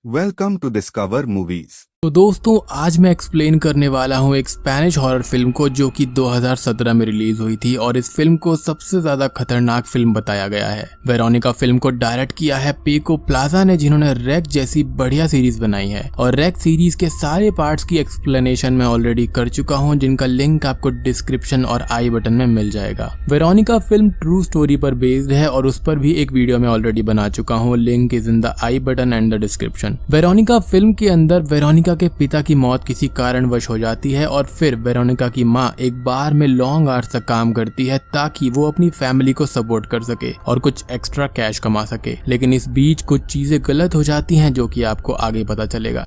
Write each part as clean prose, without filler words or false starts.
Welcome to Discover Movies. तो दोस्तों आज मैं एक्सप्लेन करने वाला हूँ एक स्पेनिश हॉरर फिल्म को जो कि 2017 में रिलीज हुई थी और इस फिल्म को सबसे ज्यादा खतरनाक फिल्म बताया गया है। वेरोनिका फिल्म को डायरेक्ट किया है पेको प्लाजा ने, जिन्होंने रेक जैसी बढ़िया सीरीज बनाई है और रेक सीरीज के सारे पार्ट्स की एक्सप्लेनेशन मैं ऑलरेडी कर चुका हूँ, जिनका लिंक आपको डिस्क्रिप्शन और आई बटन में मिल जाएगा। वेरोनिका फिल्म ट्रू स्टोरी पर बेस्ड है और उस पर भी एक वीडियो मैं ऑलरेडी बना चुका हूँ, link is in the I button and the description. Veronica film के अंदर वेरोनिका के पिता की मौत किसी कारणवश हो जाती है और फिर वेरोनिका की माँ एक बार में लॉन्ग आवर्स तक काम करती है ताकि वो अपनी फैमिली को सपोर्ट कर सके और कुछ एक्स्ट्रा कैश कमा सके। लेकिन इस बीच कुछ चीजें गलत हो जाती हैं जो कि आपको आगे पता चलेगा।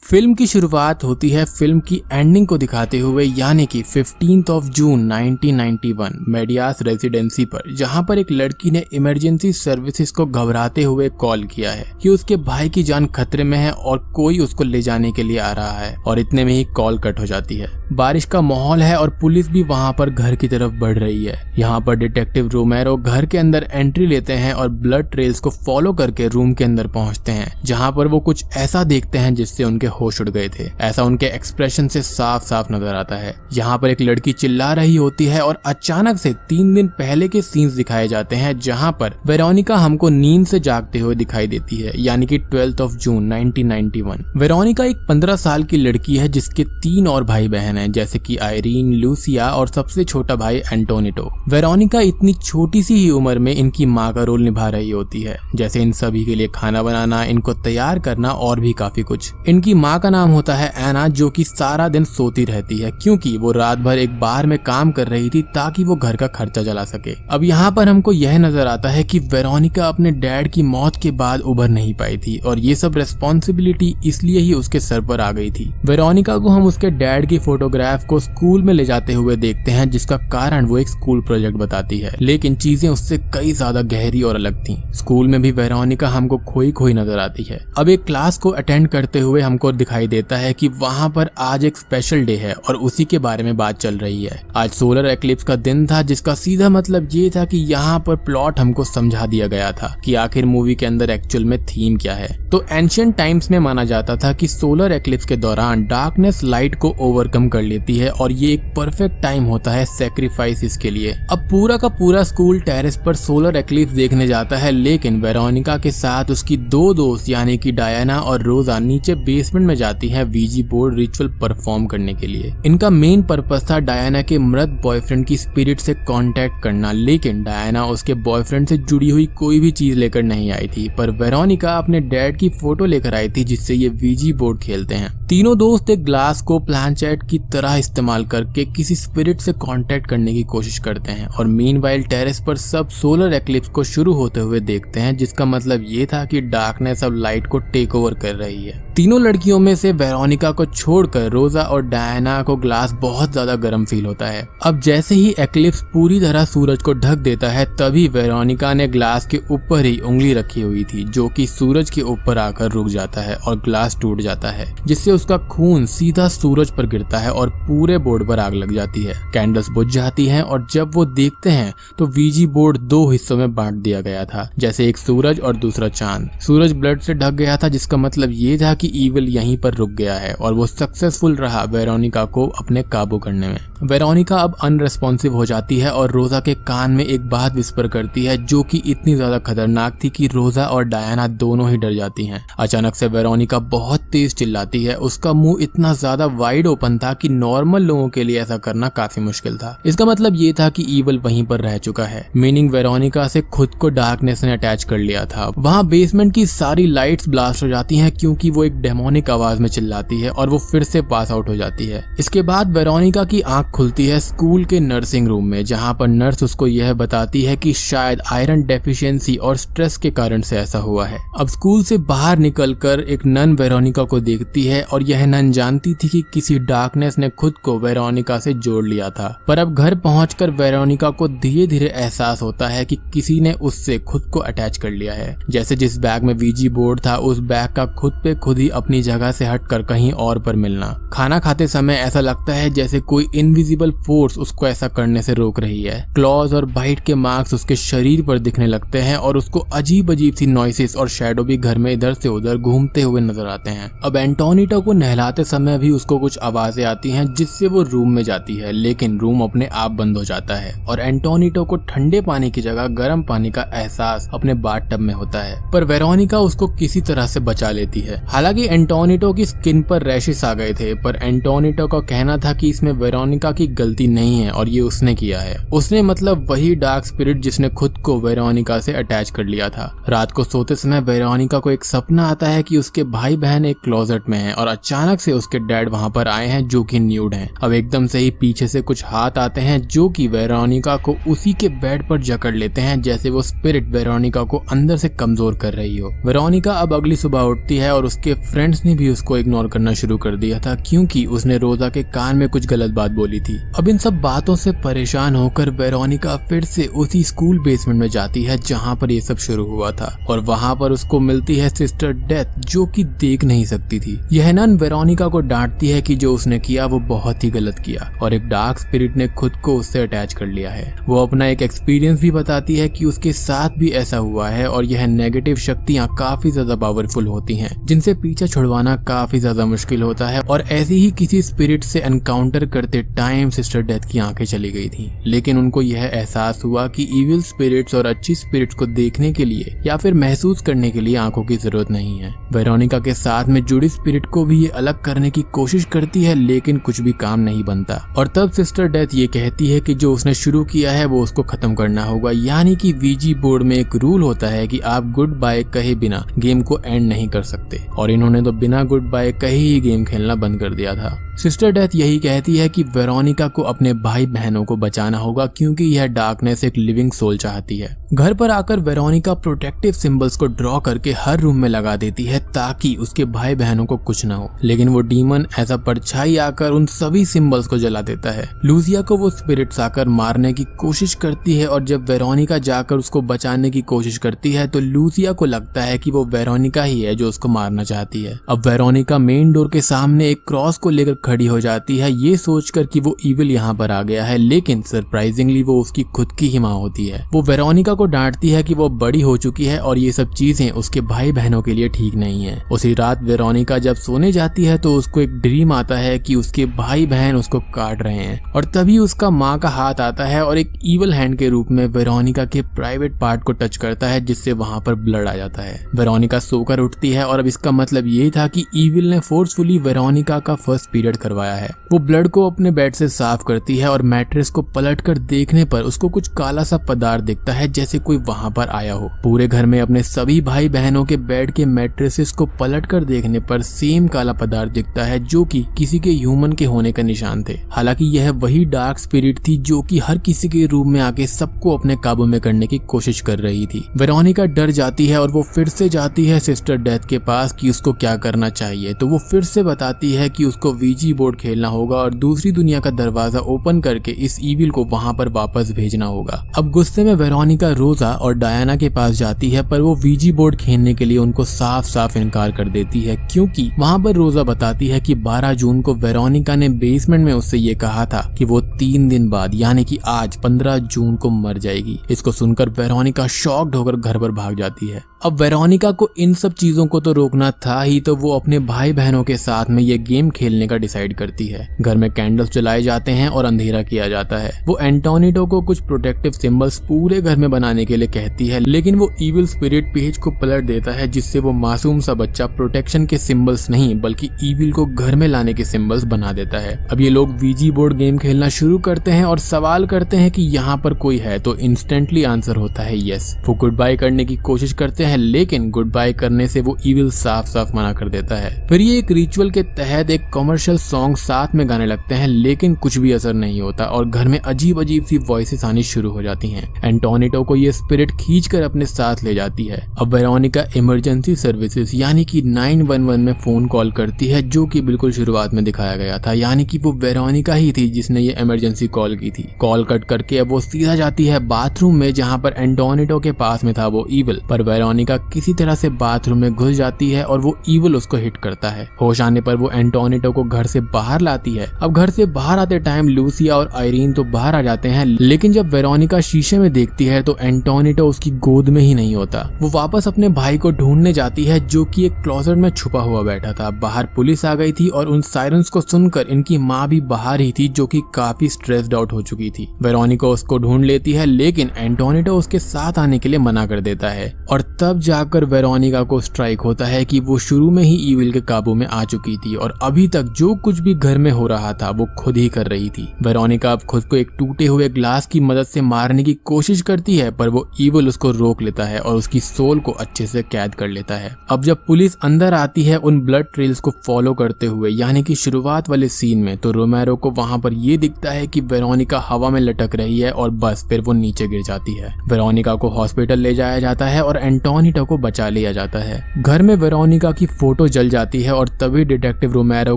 फिल्म की शुरुआत होती है फिल्म की एंडिंग को दिखाते हुए, यानी कि 15 जून 1991 मेडियास रेजिडेंसी पर, जहां पर एक लड़की ने इमरजेंसी सर्विसेज को घबराते हुए कॉल किया है कि उसके भाई की जान खतरे में है और कोई उसको ले जाने के लिए आ रहा है। और इतने में ही कॉल कट हो जाती है। बारिश का माहौल है और पुलिस भी वहां पर घर की तरफ बढ़ रही है। यहाँ पर डिटेक्टिव रोमेरो घर के अंदर एंट्री लेते हैं और ब्लड ट्रेल्स को फॉलो करके रूम के अंदर पहुंचते हैं, जहाँ पर वो कुछ ऐसा देखते हैं जिससे उनके होश उड़ गए थे। ऐसा उनके एक्सप्रेशन से साफ साफ नजर आता है। यहाँ पर एक लड़की चिल्ला रही होती है और अचानक से 3 दिन पहले के सीन्स दिखाए जाते हैं, जहाँ पर वेरोनिका हमको नींद से जागते हुए दिखाई देती है, यानी कि 12 जून 1991। वेरोनिका एक 15 साल की लड़की है जिसके 3 और भाई बहन हैं, जैसे कि आयरीन, लूसिया और सबसे छोटा भाई एंटोनिटो। वेरोनिका इतनी छोटी सी ही उम्र में इनकी माँ का रोल निभा रही होती है, जैसे इन सभी के लिए खाना बनाना, इनको तैयार करना और भी काफी कुछ। इनकी माँ का नाम होता है एना, जो कि सारा दिन सोती रहती है क्योंकि वो रात भर एक बार में काम कर रही थी ताकि वो घर का खर्चा चला सके। अब यहाँ पर हमको यह नजर आता है कि वेरोनिका अपने डैड की मौत के बाद उभर नहीं पाई थी और ये सब रेस्पॉन्सिबिलिटी इसलिए ही उसके सर पर आ गई थी। वेरोनिका को हम उसके डैड की फोटोग्राफ को स्कूल में ले जाते हुए देखते हैं, जिसका कारण वो एक स्कूल प्रोजेक्ट बताती है, लेकिन चीजें उससे कई ज्यादा गहरी और अलग थी। स्कूल में भी वेरोनिका हमको खोई खोई नजर आती है। अब एक क्लास को अटेंड करते हुए हमको दिखाई देता है कि वहां पर आज एक स्पेशल डे है और उसी के बारे में बात चल रही है। आज सोलर एक्लिप्स का दिन था, जिसका सीधा मतलब ये था कि यहाँ पर प्लॉट हमको समझा दिया गया था कि आखिर मूवी के अंदर एक्चुअल में थीम क्या है। तो एंशिएंट टाइम्स में माना जाता था कि सोलर एक्लिप्स के दौरान डार्कनेस लाइट को ओवरकम कर लेती है और ये एक परफेक्ट टाइम होता है सैक्रिफाइस के लिए। अब पूरा का पूरा स्कूल टेरेस पर सोलर एक्लिप्स देखने जाता है, लेकिन वेरोनिका के साथ उसकी 2 दोस्त यानी कि डायना और रोजा नीचे बेसमेंट में जाती है वीजी बोर्ड रिचुअल परफॉर्म करने के लिए। इनका मेन पर्पस था डायना के मृत बॉयफ्रेंड की स्पिरिट से कांटेक्ट करना, लेकिन डायना उसके बॉयफ्रेंड से जुड़ी हुई कोई भी चीज लेकर नहीं आई थी, पर वेरोनिका अपने डैड की फोटो लेकर आई थी जिससे ये वीजी बोर्ड खेलते हैं। तीनों दोस्त एक ग्लास को प्लानचेट की तरह इस्तेमाल करके किसी स्पिरिट से कांटेक्ट करने की कोशिश करते हैं और मीनवाइल टेरेस पर सब सोलर एक्लिप्स को शुरू होते हुए देखते हैं, जिसका मतलब ये था कि डार्कनेस अब लाइट को टेक ओवर कर रही है। तीनों लड़कियों में से वेरोनिका को छोड़कर रोजा और डायना को ग्लास बहुत ज्यादा गर्म फील होता है। अब जैसे ही एक्लिप्स पूरी तरह सूरज को ढक देता है, तभी वेरोनिका ने ग्लास के ऊपर ही उंगली रखी हुई थी, जो कि सूरज के ऊपर आकर रुक जाता है और ग्लास टूट जाता है, जिससे उसका खून सीधा सूरज पर गिरता है और पूरे बोर्ड पर आग लग जाती है। कैंडल्स बुझ जाती हैं और जब वो देखते हैं तो वीजी बोर्ड 2 हिस्सों में बांट दिया गया था, जैसे एक सूरज और दूसरा चांद। सूरज ब्लड से ढक गया था, जिसका मतलब ये था कि ईविल यहीं पर रुक गया है और वो सक्सेसफुल रहा वेरोनिका को अपने काबू करने में। वेरोनिका अब अनरेस्पॉन्सिव हो जाती है और रोजा के कान में एक बात विस्पर करती है, जो कि इतनी ज्यादा खतरनाक थी कि रोजा और डायना दोनों ही डर जाती हैं। अचानक से वेरोनिका बहुत तेज चिल्लाती है। उसका मुंह इतना ज्यादा वाइड ओपन था कि नॉर्मल लोगों के लिए ऐसा करना काफी मुश्किल था। इसका मतलब ये था कि ईविल वहीं पर रह चुका है, मीनिंग वेरोनिका से खुद को डार्कनेस ने अटैच कर लिया था। वहाँ बेसमेंट की सारी लाइट्स ब्लास्ट हो जाती हैं क्योंकि वो एक डेमोनिक आवाज में चिल्लाती है और वो फिर से पास आउट हो जाती है। इसके बाद वेरोनिका की आंख खुलती है स्कूल के नर्सिंग रूम में, जहाँ पर नर्स उसको यह बताती है कि शायद आयरन डेफिशिएंसी और स्ट्रेस के कारण से ऐसा हुआ है। अब स्कूल से बाहर निकलकर एक नन वेरोनिका को देखती है और यह नन जानती थी कि किसी डार्कनेस ने खुद को वेरोनिका से जोड़ लिया था, पर अब घर पहुंचकर वेरोनिका को धीरे धीरे एहसास होता है कि किसी ने उससे खुद को अटैच कर लिया है। जैसे जिस बैग में वीजी बोर्ड था, उस बैग का खुद पे खुद ही अपनी जगह जगह से हटकर कहीं और पर मिलना। खाना खाते समय ऐसा लगता है जैसे कोई इनविजिबल फोर्स उसको ऐसा करने से रोक रही है। क्लॉज और बाइट के मार्क्स उसके शरीर पर दिखने लगते हैं और उसको अजीब अजीब सी नॉइसेस और शैडो भी घर में इधर से उधर घूमते हुए नजर आते हैं। अब एंटोनिटो को नहलाते समय भी उसको कुछ आवाजें आती हैं जिससे वो रूम में जाती है, लेकिन रूम अपने आप बंद हो जाता है और एंटोनिटो को ठंडे पानी की जगह गर्म पानी का एहसास अपने बाथटब में होता है। पर वेरोनिका उसको किसी तरह से बचा लेती है। हालांकि एंटोनिटो की स्किन पर रैशेस आ गए थे, पर एंटोनिटो का कहना था कि इसमें वेरोनिका की गलती नहीं है और ये उसने किया है। उसने मतलब वही डार्क स्पिरिट जिसने खुद को वेरोनिका से अटैच कर लिया था। रात को सोते समय वेरोनिका को एक सपना आता है कि उसके भाई बहन एक क्लोजेट में हैं और अचानक से उसके डैड वहां पर आए हैं जो कि न्यूड हैं। अब एकदम से ही पीछे से कुछ हाथ आते हैं जो कि वेरोनिका को उसी के बेड पर जकड़ लेते हैं, जैसे वो स्पिरिट वेरोनिका को अंदर से कमजोर कर रही हो। वेरोनिका अब अगली सुबह उठती है और उसके फ्रेंड्स ने भी उसको इग्नोर करना शुरू कर दिया था क्योंकि उसने रोजा के कान में कुछ गलत बात बोली थी। अब इन सब बातों से परेशान होकर वेरोनिका फिर से उसी स्कूल बेसमेंट में जाती है जहाँ पर ये सब शुरू हुआ था और वहाँ पर उसको मिलती है सिस्टर डेथ जो कि देख नहीं सकती थी। यह नन वेरोनिका को डांटती है कि जो उसने किया वो बहुत ही गलत किया और एक डार्क स्पिरिट ने खुद को उससे अटैच कर लिया है। वो अपना एक एक्सपीरियंस भी बताती है कि उसके साथ भी ऐसा हुआ है और यह नेगेटिव शक्तियाँ काफी ज्यादा पावरफुल होती हैं जिनसे पीछा छुड़वाना काफी ज्यादा मुश्किल होता है। और ऐसी ही किसी स्पिरिट से एनकाउंटर करते टाइम सिस्टर डेथ की आंखें चली गई थी, लेकिन उनको यह एहसास हुआ कि इविल स्पिरिट्स और अच्छी स्पिरिट्स को देखने के लिए या फिर महसूस करने के लिए आंखों की जरूरत नहीं है। वेरोनिका के साथ में जुड़ी स्पिरिट को भी ये अलग करने की कोशिश करती है, लेकिन कुछ भी काम नहीं बनता। और तब सिस्टर डेथ ये कहती है कि जो उसने शुरू किया है वो उसको खत्म करना होगा, यानी कि वीजी बोर्ड में एक रूल होता है कि आप गुड बाय कहे बिना गेम को एंड नहीं कर सकते और इन्होंने तो बिना गुड बाय कहे ही गेम खेलना बंद कर दिया था। सिस्टर डेथ यही कहती है कि वेरोनिका को अपने भाई बहनों को बचाना होगा क्योंकि यह डार्कनेस एक लिविंग सोल चाहती है। घर पर आकर वेरोनिका प्रोटेक्टिव सिंबल्स को ड्रॉ करके हर रूम में लगा देती है ताकि उसके भाई बहनों को कुछ ना हो, लेकिन वो डीमन ऐसा परछाई आकर उन सभी सिंबल्स को जला देता है। लूसिया को वो स्पिरिट्स आकर मारने की कोशिश करती है और जब वेरोनिका जाकर उसको बचाने की कोशिश करती है तो लूसिया को लगता है कि वो वेरोनिका ही है जो उसको मारना चाहती है। अब वेरोनिका मेन डोर के सामने एक क्रॉस को लेकर खड़ी हो जाती है ये सोचकर कि वो इविल यहाँ पर आ गया है, लेकिन सरप्राइजिंगली वो उसकी खुद की ही माँ होती है। वो वेरोनिका को डांटती है कि वो बड़ी हो चुकी है और ये सब चीजें उसके भाई बहनों के लिए ठीक नहीं है। उसी रात वेरोनिका जब सोने जाती है तो उसको एक ड्रीम आता है कि उसके भाई बहन उसको काट रहे हैं और तभी उसका माँ का हाथ आता है और एक इविल हैंड के रूप में वेरोनिका के प्राइवेट पार्ट को टच करता है जिससे वहाँ पर ब्लड आ जाता है। वेरोनिका सोकर उठती है और अब इसका मतलब ये था कि इविल ने फोर्सफुली वेरोनिका का फर्स्ट पीरियड करवाया है। वो ब्लड को अपने बेड से साफ करती है और मैट्रेस को पलटकर देखने पर उसको कुछ काला सा पदार्थ दिखता है जैसे कोई वहां पर आया हो। पूरे घर में अपने सभी भाई बहनों के बेड के मैट्रेसेस को पलटकर देखने पर सेम काला पदार्थ दिखता है जो कि किसी के ह्यूमन के होने का निशान थे। हालांकि यह वही डार्क स्पिरिट थी जो कि हर किसी के रूम में आके सबको अपने काबू में करने की कोशिश कर रही थी। वेरोनिका डर जाती है और वो फिर से जाती है सिस्टर डेथ के पास कि उसको क्या करना चाहिए, तो वो फिर से बताती है कि उसको वीजी बोर्ड खेलना होगा और दूसरी दुनिया का दरवाजा ओपन करके इस इविल को वहां पर वापस भेजना होगा। अब गुस्से में वेरोनिका रोजा और डायना के पास जाती है, पर वो वीजी बोर्ड खेलने के लिए उनको साफ साफ इनकार कर देती है क्योंकि वहां पर रोजा बताती है कि 12 जून को वेरोनिका ने बेसमेंट में उससे ये कहा था कि वो 3 दिन बाद यानी कि आज 15 जून को मर जाएगी। इसको सुनकर वेरोनिका शॉक्ड होकर घर पर भाग जाती है। अब वेरोनिका को इन सब चीजों को तो रोकना था ही, तो वो अपने भाई बहनों के साथ में ये गेम खेलने का डिसाइड करती है। घर में कैंडल्स जलाए जाते हैं और अंधेरा किया जाता है। वो एंटोनिटो को कुछ प्रोटेक्टिव सिंबल्स पूरे घर में बनाने के लिए कहती है, लेकिन वो इविल स्पिरिट पेज को पलट देता है जिससे वो मासूम सा बच्चा प्रोटेक्शन के सिंबल्स नहीं बल्कि इविल को घर में लाने के सिंबल्स बना देता है। अब ये लोग वीजी बोर्ड गेम खेलना शुरू करते हैं और सवाल करते हैं कि यहाँ पर कोई है, तो इंस्टेंटली आंसर होता है यस। वो गुड बाय करने की कोशिश करते हैं लेकिन गुड बाय करने से वो इविल साफ साफ मना कर देता है। फिर ये एक रिचुअल के तहत एक कमर्शियल सॉन्ग साथ में गाने लगते हैं, लेकिन कुछ भी असर नहीं होता और घर में अजीब अजीब सी वॉइसेस आनी शुरू हो जाती हैं। एंटोनिटो को ये स्पिरिट खींचकर अपने साथ ले जाती है। अब वेरोनिका इमरजेंसी सर्विसेज यानी कि 911 में फोन कॉल करती है, जो कि बिल्कुल शुरुआत में दिखाया गया था, यानी कि वो वेरोनिका ही थी जिसने ये इमरजेंसी कॉल की थी। कॉल कट करके अब वो सीधा जाती है बाथरूम में जहाँ पर एंटोनिटो के पास में था वो इविल, पर वेरोनिका वेरोनिका किसी तरह से बाथरूम में घुस जाती है और वो ईविल उसको हिट करता है। होश आने पर वो एंटोनियो को घर से बाहर लाती है। अब घर से बाहर आते टाइम लूसिया और आयरीन तो बाहर आ जाते हैं, लेकिन जब वेरोनिका शीशे में देखती है तो एंटोनियो उसकी गोद में ही नहीं होता। वो वापस अपने भाई को ढूंढने जाती है जो कि एक क्लोजेट में छुपा हुआ बैठा था। बाहर पुलिस आ गई थी और उन सायरन्स को सुनकर इनकी माँ भी बाहर ही थी जो कि काफी स्ट्रेस्ड आउट हो चुकी थी। वेरोनिका उसको ढूंढ लेती है, लेकिन एंटोनियो उसके साथ आने के लिए मना कर देता है और तब जाकर वेरोनिका को स्ट्राइक होता है कि वो शुरू में ही ईविल के काबू में आ चुकी थी और अभी तक जो कुछ भी घर में हो रहा था वो खुद ही कर रही थी। वेरोनिका अब खुद को एक टूटे हुए ग्लास की मदद से मारने की कोशिश करती है, पर वो ईविल उसको रोक लेता है और उसकी सोल को अच्छे से कैद कर लेता है। अब जब पुलिस अंदर आती है उन ब्लड ट्रेल्स को फॉलो करते हुए, यानी कि शुरुआत वाले सीन में, तो रोमेरो को वहां पर ये दिखता है कि वेरोनिका हवा में लटक रही है और बस फिर वो नीचे गिर जाती है। वेरोनिका को हॉस्पिटल ले जाया जाता है और एंटोनियो को बचा लिया जाता है। घर में वेरोनिका की फोटो जल जाती है और तभी डिटेक्टिव रोमेरो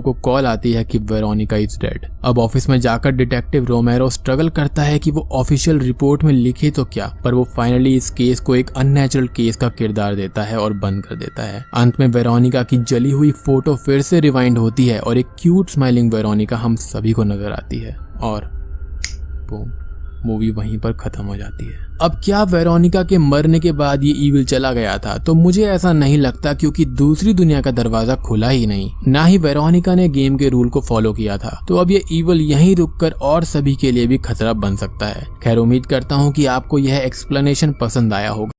को कॉल आती है कि वेरोनिका इज डेड। अब ऑफिस में जाकर डिटेक्टिव रोमेरो स्ट्रगल करता है कि वो ऑफिशियल रिपोर्ट में लिखे तो क्या, पर वो फाइनली इस केस को एक अननेचुरल केस का किरदार देता है और बंद कर देता है। अंत में वेरोनिका की जली हुई फोटो फिर से रिवाइंड होती है और एक क्यूट स्माइलिंग वेरोनिका हम सभी को नजर आती है और बूम, मूवी वहीं पर खत्म हो जाती है। अब क्या वेरोनिका के मरने के बाद ये ईविल चला गया था? तो मुझे ऐसा नहीं लगता, क्योंकि दूसरी दुनिया का दरवाजा खुला ही नहीं, ना ही वेरोनिका ने गेम के रूल को फॉलो किया था। तो अब ये ईविल यहीं रुककर और सभी के लिए भी खतरा बन सकता है। खैर, उम्मीद करता हूँ कि आपको यह एक्सप्लेनेशन पसंद आया होगा।